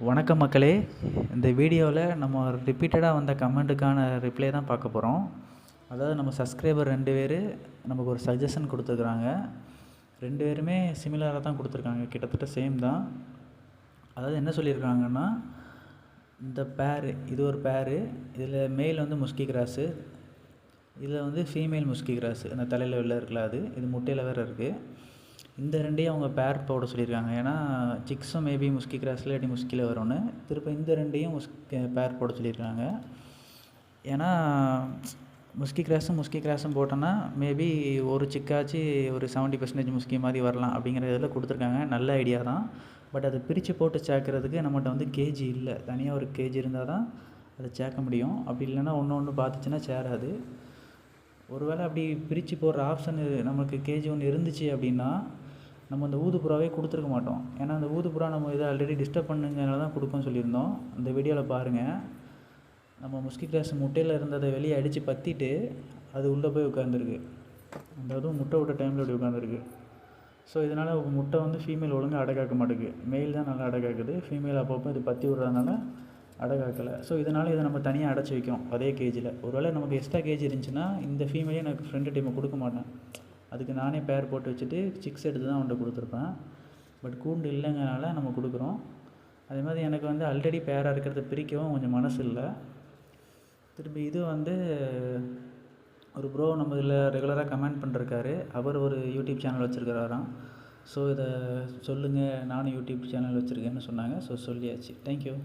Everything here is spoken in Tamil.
வணக்கம் மக்களே. இந்த வீடியோவில் நம்ம ரிப்பீட்டடாக வந்த கமெண்ட்டுக்கான ரிப்ளை தான் பார்க்க போகிறோம். அதாவது நம்ம சப்ஸ்கிரைபர் 2 பேர் நமக்கு ஒரு சஜஷன் கொடுத்துருக்குறாங்க. 2 பேருமே சிமிலராக தான் கொடுத்துருக்காங்க, கிட்டத்தட்ட சேம் தான். அதாவது என்ன சொல்லியிருக்காங்கன்னா, இந்த இது ஒரு பேரு, இதில் மேல் வந்து முஸ்கி கிராஸு, இதில் வந்து ஃபீமேல் முஸ்கி கிராஸு, அந்த தலையில் வெளில இருக்குல்ல அது, இது முட்டையில் வேறு இருக்குது. இந்த 2ஐயும் அவங்க பேர் போட சொல்லியிருக்காங்க. ஏன்னா சிக்ஸும் மேபி முஸ்கி கிராஸில் இல்லாட்டி முஸ்கியில் வரும்னு, திருப்ப இந்த 2ஐயும் பேர் போட சொல்லியிருக்காங்க. ஏன்னா முஸ்கி கிராஸும் போட்டோன்னா மேபி ஒரு சிக்காச்சு ஒரு 70% முஸ்கி மாதிரி வரலாம் அப்படிங்கிற இதில் கொடுத்துருக்காங்க. நல்ல ஐடியா தான். பட் அதை பிரித்து போட்டு சேர்க்குறதுக்கு நம்மகிட்ட வந்து கேஜி இல்லை. தனியாக ஒரு கேஜி இருந்தால் தான் அதை சேர்க்க முடியும். அப்படி இல்லைன்னா ஒன்று பார்த்துச்சுன்னா சேராது. ஒருவேளை அப்படி பிரித்து போடுற ஆப்ஷன் நமக்கு கேஜி ஒன்று இருந்துச்சு அப்படின்னா நம்ம அந்த ஊதுப்புறாவே கொடுத்துருக்க மாட்டோம். ஏன்னா அந்த ஊதுப்புறா நம்ம இதை ஆல்ரெடி டிஸ்டர்ப் பண்ணுங்கனால தான் கொடுக்கோன்னு சொல்லியிருந்தோம். அந்த வீடியோவில் பாருங்கள், நம்ம முஸ்கி கிராஸ் முட்டையில் இருந்ததை வெளியே அடித்து பற்றிட்டு அது உள்ளே போய் உட்காந்துருக்கு. அந்த அதுவும் முட்டை விட்ட டைமில் அப்படி உட்காந்துருக்கு. ஸோ இதனால் முட்டை வந்து ஃபீமேல் ஒழுங்காக அடை மாட்டேங்குது. மெயில் தான் நல்லா அடை ஃபீமேல் அப்பப்போ இது பற்றி விட்றதுனால அடை. ஸோ இதனால் இதை நம்ம தனியாக அடைச்சி வைக்கிறோம் அதே கேஜியில். ஒருவேளை நமக்கு எக்ஸ்ட்ரா கேஜி இருந்துச்சுன்னா இந்த ஃபீமேலே எனக்கு ஃப்ரெண்டு டைமை கொடுக்க மாட்டேன். அதுக்கு நானே பேர் போட்டு வச்சுட்டு சிக்ஸ் எடுத்து தான் அவன்கிட்ட கொடுத்துருப்பேன். பட் கூண்டு இல்லைங்கனால நம்ம கொடுக்குறோம். அதே மாதிரி எனக்கு வந்து ஆல்ரெடி பேராக இருக்கிறத பிரிக்கவும் கொஞ்சம் மனசு இல்லை. திருப்பி இது வந்து ஒரு ப்ரோ நம்ம இதில் ரெகுலராக கமெண்ட் பண்ணிருக்காரு. அவர் ஒரு யூடியூப் சேனல் வச்சுருக்கிறாராம். ஸோ இதை சொல்லுங்கள், நானும் யூடியூப் சேனல் வச்சுருக்கேன்னு சொன்னாங்க. ஸோ சொல்லியாச்சு. தேங்க்யூ.